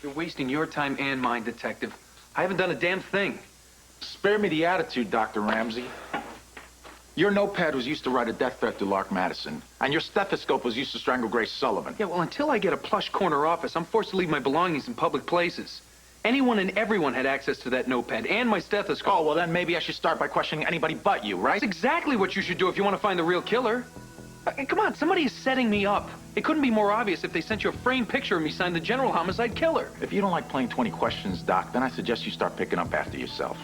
You're wasting your time and mine, Detective. I haven't done a damn thing. Spare me the attitude, Dr. Ramsey. Your notepad was used to write a death threat to Lark Madison, and your stethoscope was used to strangle Grace Sullivan. Yeah, well, until I get a plush corner office, I'm forced to leave my belongings in public places. Anyone and everyone had access to that notepad and my stethoscope. Oh, well, then maybe I should start by questioning anybody but you, right? That's exactly what you should do if you want to find the real killer. Come on, somebody is setting me up. It couldn't be more obvious if they sent you a framed picture of me signed the General Homicide Killer. If you don't like playing 20 questions, Doc, then I suggest you start picking up after yourself.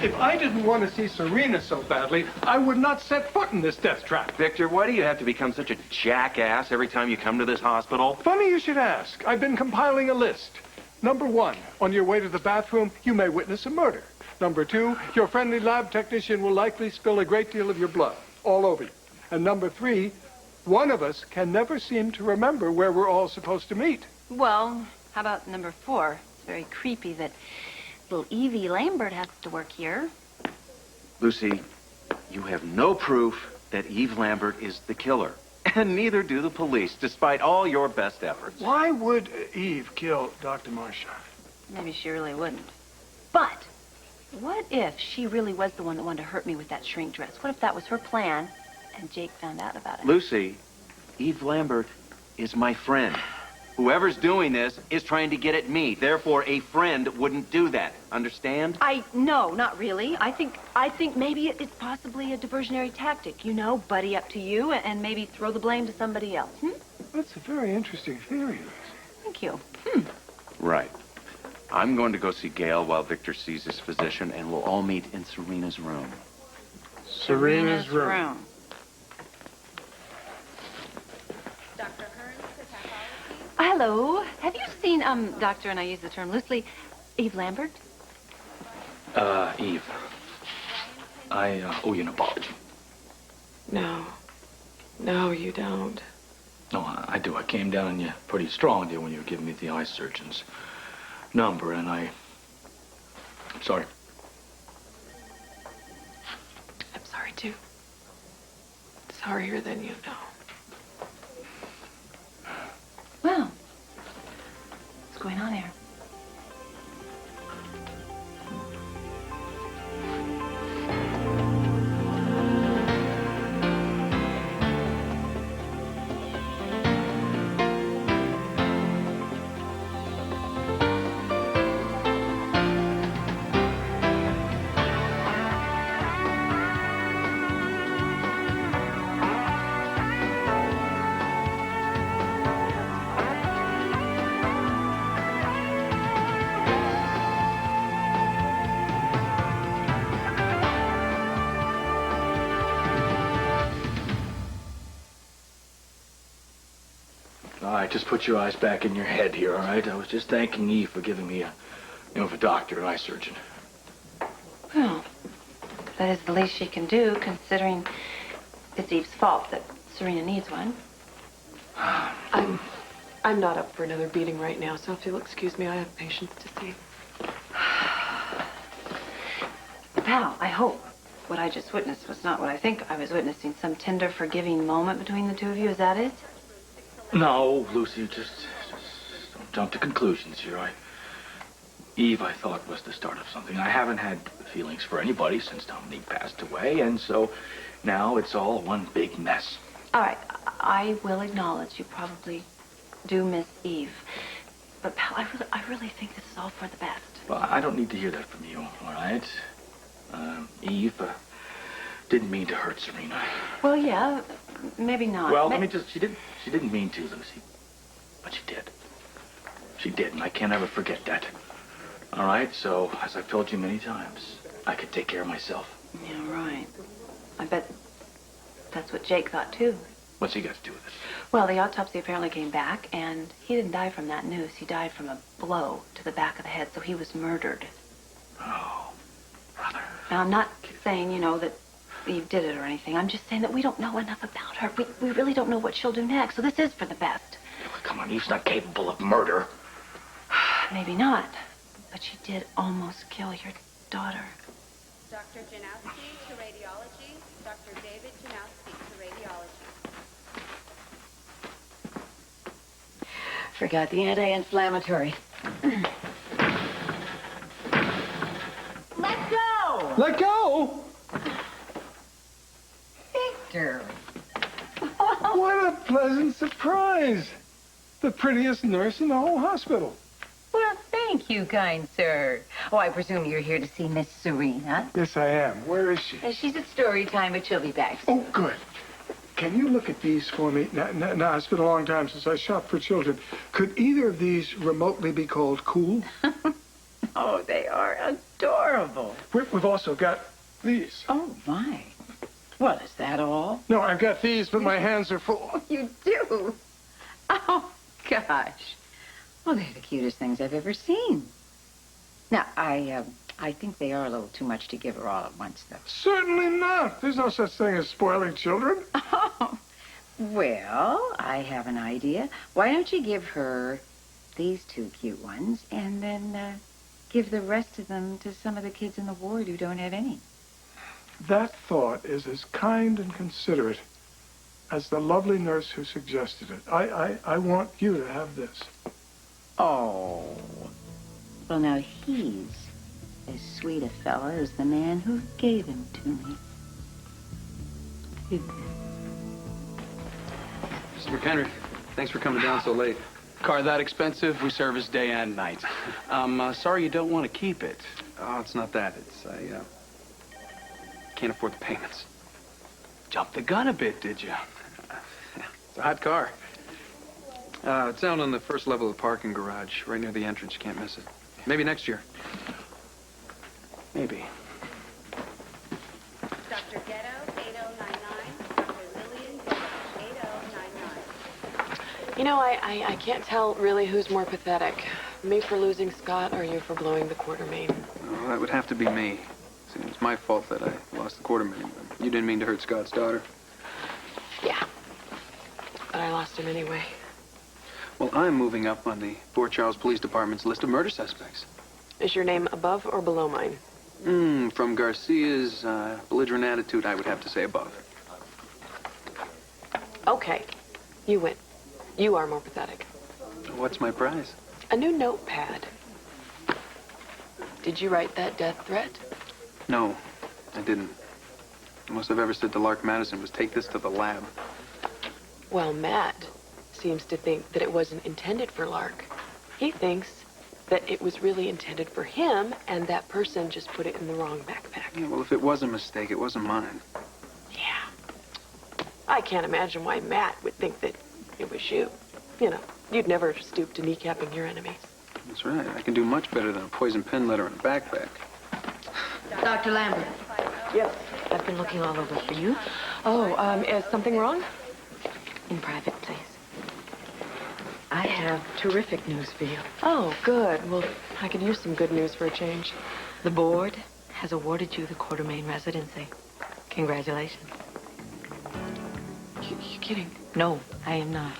If I didn't want to see Serena so badly, I would not set foot in this death trap. Victor, why do you have to become such a jackass every time you come to this hospital? Funny you should ask. I've been compiling a list. Number 1, on your way to the bathroom, you may witness a murder. Number 2, your friendly lab technician will likely spill a great deal of your blood all over you. And number 3, one of us can never seem to remember where we're all supposed to meet. Well, how about number 4? It's very creepy that little Evie Lambert has to work here. Lucy, you have no proof that Eve Lambert is the killer. And neither do the police, despite all your best efforts. Why would Eve kill Dr. Marchand? Maybe she really wouldn't. But what if she really was the one that wanted to hurt me with that shrink dress? What if that was her plan and Jake found out about it? Lucy, Eve Lambert is my friend. Whoever's doing this is trying to get at me. Therefore, a friend wouldn't do that. Understand? No, not really. I think maybe it's possibly a diversionary tactic. You know, buddy up to you and maybe throw the blame to somebody else. That's a very interesting theory. Thank you. Right. I'm going to go see Gail while Victor sees his physician, and we'll all meet in Serena's room. Serena's room. Dr. Hearns to pathology. Hello. Have you seen, doctor, and I use the term loosely, Eve Lambert? Eve. I owe you an apology. No. No, you don't. No, I do. I came down on you pretty strong there when you were giving me the eye surgeon's number, and I'm sorry. I'm sorry, too. Sorrier than you know. Well, what's going on here? All right, just put your eyes back in your head here, all right? I was just thanking Eve for giving me a doctor, an eye surgeon. Well, that is the least she can do, considering it's Eve's fault that Serena needs one. I'm not up for another beating right now, so if you'll excuse me, I have patients to see. Pal, I hope what I just witnessed was not what I think I was witnessing. Some tender, forgiving moment between the two of you. Is that it? No, Lucy, just don't jump to conclusions here. Eve, I thought, was the start of something. I haven't had feelings for anybody since Dominique passed away, and so now it's all one big mess. All right, I will acknowledge you probably do miss Eve. But, pal, I really think this is all for the best. Well, I don't need to hear that from you, all right? Eve didn't mean to hurt Serena. Well, yeah, maybe not. Well, she didn't mean to, Lucy. But she did. She did, and I can't ever forget that. All right, so, as I've told you many times, I could take care of myself. Yeah, right. I bet that's what Jake thought, too. What's he got to do with it? Well, the autopsy apparently came back, and he didn't die from that noose. He died from a blow to the back of the head, so he was murdered. Oh, brother. Now, I'm not saying, you know, that Eve did it or anything. I'm just saying that we don't know enough about her. We really don't know what she'll do next, so this is for the best. Yeah, well, come on, Eve's not capable of murder. Maybe not, but she did almost kill your daughter. Dr. Janowski to radiology. Dr. David Janowski to radiology. Forgot the anti-inflammatory. Let go! Let go? Victor! What a pleasant surprise. The prettiest nurse in the whole hospital. Well, thank you, kind sir. Oh, I presume you're here to see Miss Serena. Yes, I am. Where is she? She's at story time, but she'll be back soon. Oh, good. Can you look at these for me? Now, it's been a long time since I shopped for children. Could either of these remotely be called cool? Oh, they are adorable. We've also got these. Oh, my. Well, is that all? No, I've got these, but my hands are full. You do? Oh, gosh. Well, they're the cutest things I've ever seen. Now, I think they are a little too much to give her all at once, though. Certainly not. There's no such thing as spoiling children. Oh, well, I have an idea. Why don't you give her these two cute ones and then give the rest of them to some of the kids in the ward who don't have any? That thought is as kind and considerate as the lovely nurse who suggested it. I want you to have this. Oh. Well, now he's as sweet a fella as the man who gave him to me. Mr. McHenry, thanks for coming down so late. Car that expensive, we service day and night. I'm sorry you don't want to keep it. Oh, it's not that. I can't afford the payments. Jumped the gun a bit, did you? It's a hot car. It's out on the first level of the parking garage, right near the entrance. You can't miss it. Maybe next year. Maybe. Dr. Ghetto, 8099. Dr. Lillian Ghetto, 8099. You know, I can't tell really who's more pathetic. Me for losing Scott or you for blowing the Quartermain. Oh, that would have to be me. See, it's my fault that I lost the Quartermain. But you didn't mean to hurt Scott's daughter. Yeah. But I lost him anyway. Well, I'm moving up on the Port Charles Police Department's list of murder suspects. Is your name above or below mine? From Garcia's belligerent attitude, I would have to say above. Okay. You win. You are more pathetic. What's my prize? A new notepad. Did you write that death threat? No, I didn't. The most I've ever said to Lark Madison was take this to the lab. Well, Matt seems to think that it wasn't intended for Lark. He thinks that it was really intended for him, and that person just put it in the wrong backpack. Yeah, well, if it was a mistake, it wasn't mine. Yeah. I can't imagine why Matt would think that it was you. You know, you'd never stoop to kneecapping your enemies. That's right. I can do much better than a poison pen letter in a backpack. Dr. Lambert. Yes. I've been looking all over for you. Oh, is something wrong? In private, please. I have terrific news for you. Oh, good. Well, I could use some good news for a change. The board has awarded you the Quartermain residency. Congratulations. You kidding? No, I am not.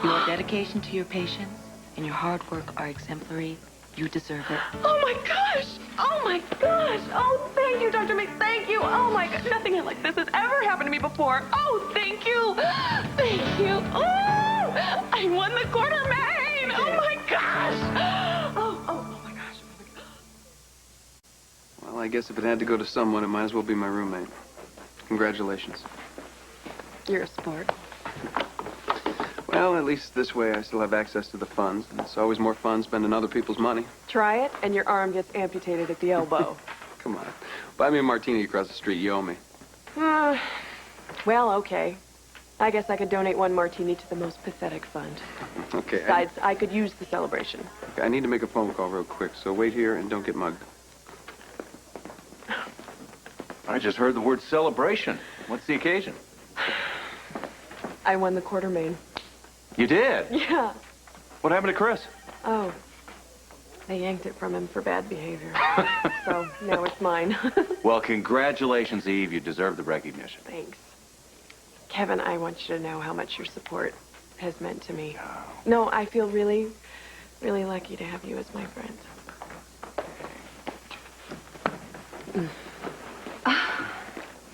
Your dedication to your patients and your hard work are exemplary. You deserve it. Oh, my gosh! Oh, my gosh! Oh, thank you, Dr. May. Thank you. Oh, my God. Nothing like this has ever happened to me before. Oh, thank you. Thank you. Oh, I won the Quartermain. Oh, my gosh. Oh, my gosh. Well, I guess if it had to go to someone, it might as well be my roommate. Congratulations. You're a sport. Well, at least this way I still have access to the funds. And it's always more fun spending other people's money. Try it, and your arm gets amputated at the elbow. Come on. Buy me a martini across the street. You owe me. Well, okay. I guess I could donate one martini to the most pathetic fund. Okay. Besides, I could use the celebration. I need to make a phone call real quick, so wait here and don't get mugged. I just heard the word celebration. What's the occasion? I won the Quartermain. You did? Yeah. What happened to Chris? Oh. They yanked it from him for bad behavior. So now it's mine. Well, congratulations, Eve. You deserve the recognition. Thanks. Kevin, I want you to know how much your support has meant to me. No, I feel really, really lucky to have you as my friend.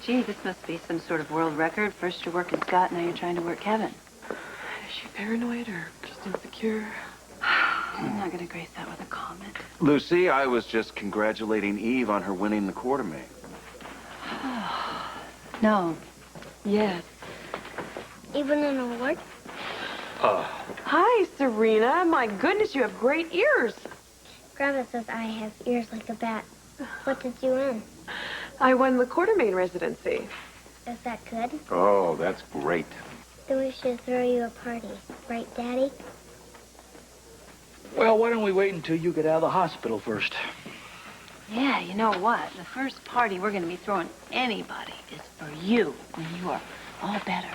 Gee, this must be some sort of world record. First you're working Scott, now you're trying to work Kevin. Is she paranoid or just insecure. I'm not going to grace that with a comment. Lucy, I was just congratulating Eve on her winning the Quartermain. No. Yes. Even an award? Hi, Serena. My goodness, you have great ears. Grandma says I have ears like a bat. What did you win? I won the Quartermain residency. Is that good? Oh, that's great. Then we should throw you a party. Right, Daddy? Well, why don't we wait until you get out of the hospital first? Yeah, you know what? The first party we're going to be throwing anybody is for you when you are all better.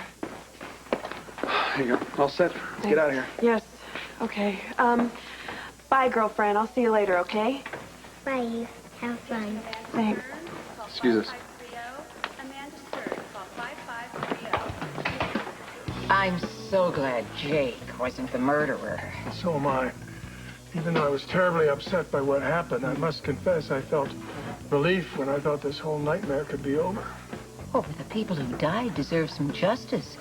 Here you go. All set. Let's get out of here. Yes. Okay. Bye, girlfriend. I'll see you later, okay? Bye, you. Have fun. Thanks. Excuse us. Amanda Sturt, call 5530. I'm so glad Jake wasn't the murderer. So am I. Even though I was terribly upset by what happened, I must confess I felt relief when I thought this whole nightmare could be over. Oh, but the people who died deserve some justice.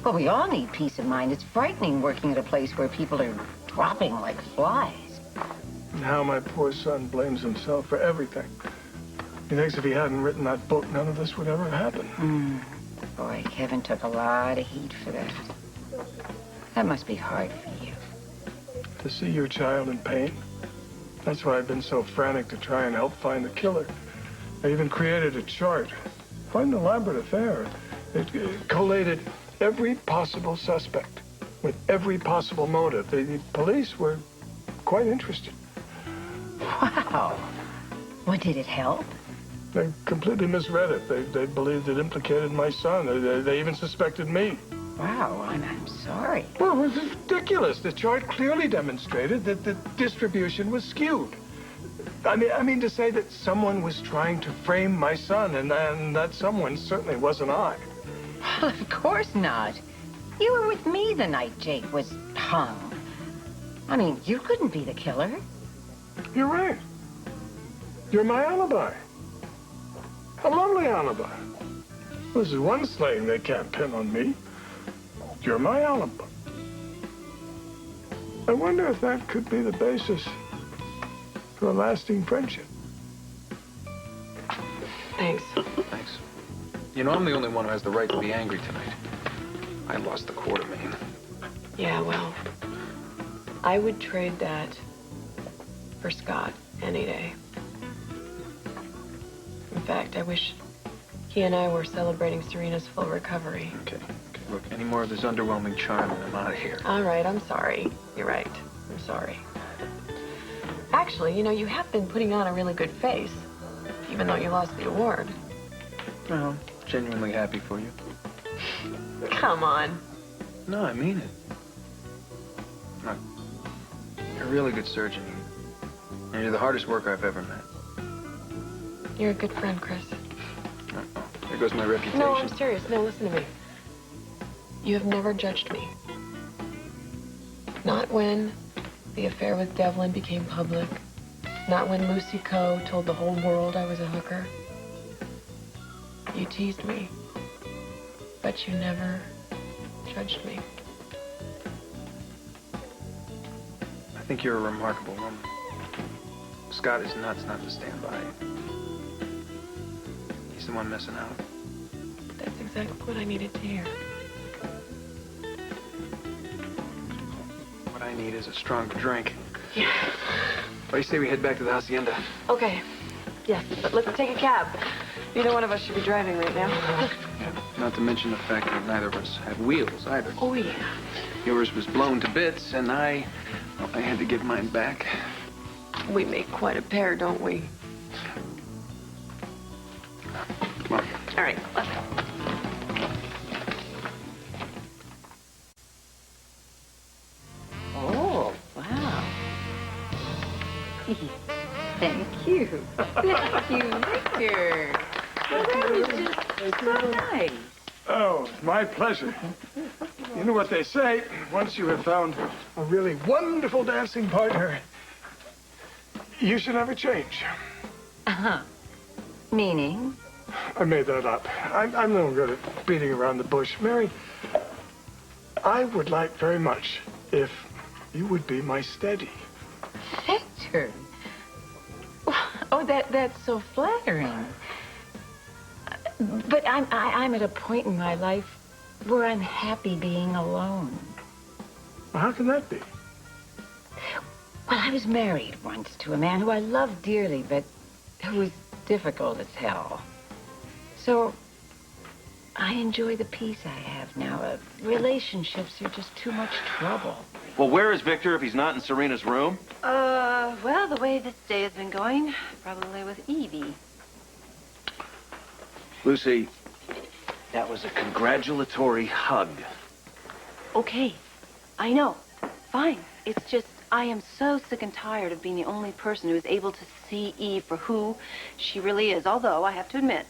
Well, we all need peace of mind. It's frightening working at a place where people are dropping like flies. And how my poor son blames himself for everything. He thinks if he hadn't written that book, none of this would ever happen. Boy, Kevin took a lot of heat for that. That must be hard for you. To see your child in pain. That's why I've been so frantic to try and help find the killer. I even created a chart. Quite an elaborate affair. It collated every possible suspect with every possible motive. The police were quite interested. Wow. Well, did it help? They completely misread it. They believed it implicated my son. They even suspected me. Wow, I'm sorry. Well, it was ridiculous. The chart clearly demonstrated that the distribution was skewed. I mean to say that someone was trying to frame my son, and that someone certainly wasn't I. Well, of course not. You were with me the night Jake was hung. I mean, you couldn't be the killer. You're right. You're my alibi. A lovely alibi. This is one slaying they can't pin on me. You're my alibi. I wonder if that could be the basis for a lasting friendship. Thanks. Thanks. You know, I'm the only one who has the right to be angry tonight. I lost the Quartermain. Yeah, well, I would trade that for Scott any day. In fact, I wish he and I were celebrating Serena's full recovery. Okay. Look, any more of this underwhelming charm and I'm out of here. All right, I'm sorry. You're right. I'm sorry. Actually, you know, you have been putting on a really good face, even though you lost the award. Well, genuinely happy for you. Come on. No, I mean it. Look, you're a really good surgeon. And you're the hardest worker I've ever met. You're a good friend, Chris. There goes my reputation. No, I'm serious. No, listen to me. You have never judged me. Not when the affair with Devlin became public. Not when Lucy Coe told the whole world I was a hooker. You teased me, but you never judged me. I think you're a remarkable woman. Scott is nuts not to stand by you. He's the one missing out. That's exactly what I needed to hear. What I need is a stronger drink. Yeah. What do you say we head back to the hacienda? Okay. Yes, but let's take a cab. Neither one of us should be driving right now. Yeah. Not to mention the fact that neither of us have wheels either. Oh, yeah. Yours was blown to bits, and I had to get mine back. We make quite a pair, don't we? Come on. All right, let's go. Oh, wow. Thank you. Thank you, Victor. Well, that was just so nice. Oh, my pleasure. You know what they say, once you have found a really wonderful dancing partner, you should never change. Uh-huh. Meaning? I made that up. I'm no good at beating around the bush. Mary, I would like very much if you would be my steady. Victor. Oh, that's so flattering. But I'm at a point in my life where I'm happy being alone. Well, how can that be? Well, I was married once to a man who I loved dearly, but who was difficult as hell. So I enjoy the peace I have now. Relationships are just too much trouble. Well, where is Victor if he's not in Serena's room? Well, the way this day has been going, probably with Evie. Lucy, that was a congratulatory hug. Okay, I know. Fine. It's just, I am so sick and tired of being the only person who is able to see Eve for who she really is. Although, I have to admit,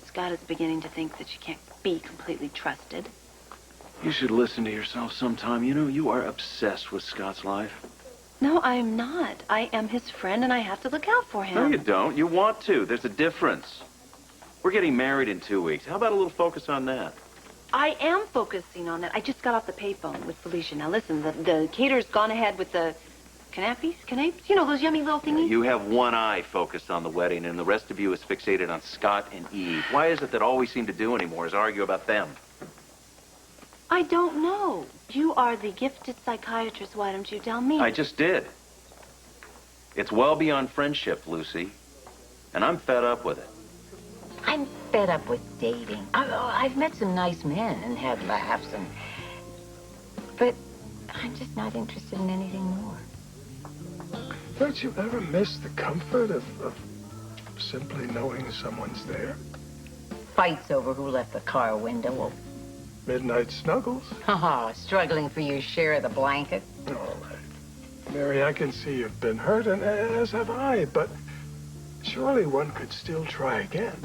Scott is beginning to think that she can't be completely trusted. You should listen to yourself sometime. You know, you are obsessed with Scott's life. No, I am not. I am his friend, and I have to look out for him. No, you don't. You want to. There's a difference. We're getting married in 2 weeks. How about a little focus on that? I am focusing on that. I just got off the payphone with Felicia. Now, listen, the caterer's gone ahead with the canapes? You know, those yummy little thingies? You have one eye focused on the wedding, and the rest of you is fixated on Scott and Eve. Why is it that all we seem to do anymore is argue about them? I don't know. You are the gifted psychiatrist. Why don't you tell me? I just did. It's well beyond friendship, Lucy. And I'm fed up with it. I'm fed up with dating. I've met some nice men and had laughs, but I'm just not interested in anything more. Don't you ever miss the comfort of simply knowing someone's there? Fights over who left the car window open. Midnight snuggles? Oh, struggling for your share of the blanket. Oh, Mary, I can see you've been hurt, and as have I, but surely one could still try again.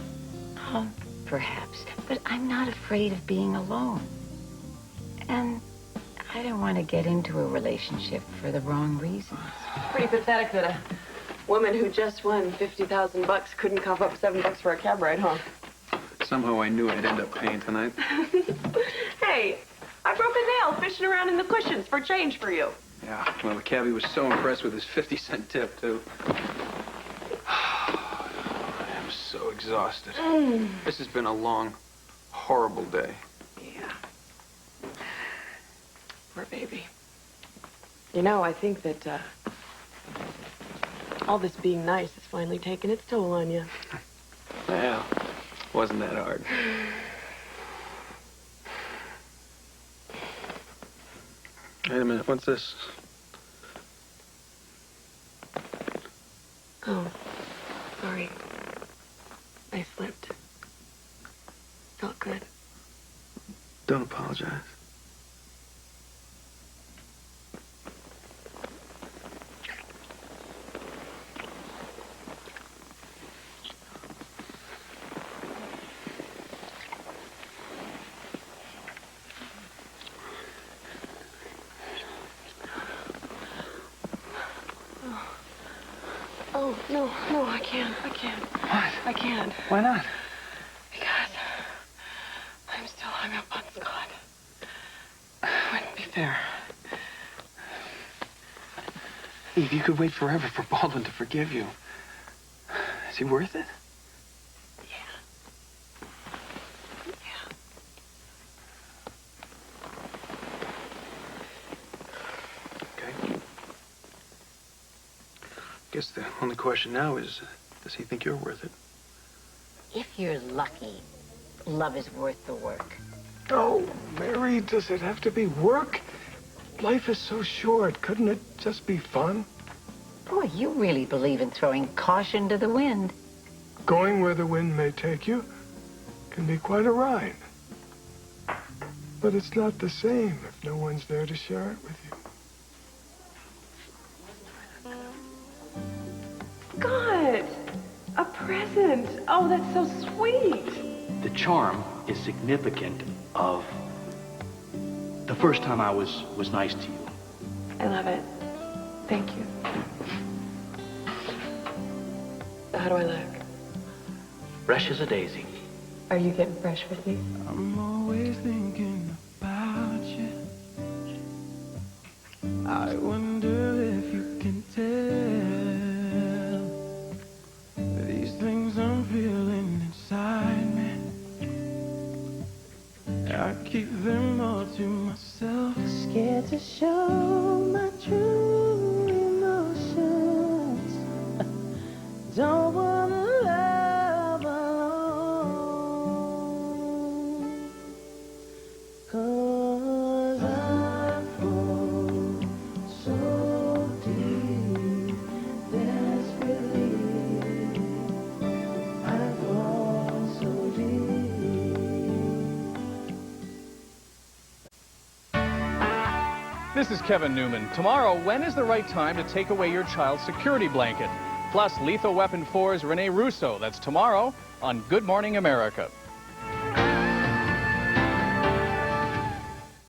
Oh, perhaps. But I'm not afraid of being alone. And I don't want to get into a relationship for the wrong reasons. Pretty pathetic that a woman who just won $50,000 couldn't cough up $7 for a cab ride home. Somehow I knew I'd end up paying tonight. Hey, I broke a nail fishing around in the cushions for change for you. Yeah, well, the cabbie was so impressed with his 50-cent tip, too. I'm so exhausted. This has been a long, horrible day. Yeah. Poor baby. You know, I think that all this being nice has finally taken its toll on you. Yeah, wasn't that hard. Wait a minute, what's this? Oh, sorry. I slipped. Felt good. Don't apologize. Oh, no, I can't. What? I can't. Why not? Because I'm still hung up on Scott. Wouldn't be fair. Eve, you could wait forever for Baldwin to forgive you. Is he worth it? I guess the only question now is, does he think you're worth it? If you're lucky, love is worth the work. Oh, Mary, does it have to be work? Life is so short. Couldn't it just be fun? Boy, you really believe in throwing caution to the wind. Going where the wind may take you can be quite a ride. But it's not the same if no one's there to share it with you. Scott! A present! Oh, that's so sweet! The charm is significant of the first time I was nice to you. I love it. Thank you. How do I look? Fresh as a daisy. Are you getting fresh with me? I'm always thinking about you. I wonder if you can tell these things I'm feeling inside me. I keep them all to myself. Scared to show my true emotions. Don't wanna love alone. 'Cause I fall so deep, desperately. I fall so deep. This is Kevin Newman. Tomorrow, when is the right time to take away your child's security blanket? Plus, Lethal Weapon 4's Rene Russo. That's tomorrow on Good Morning America.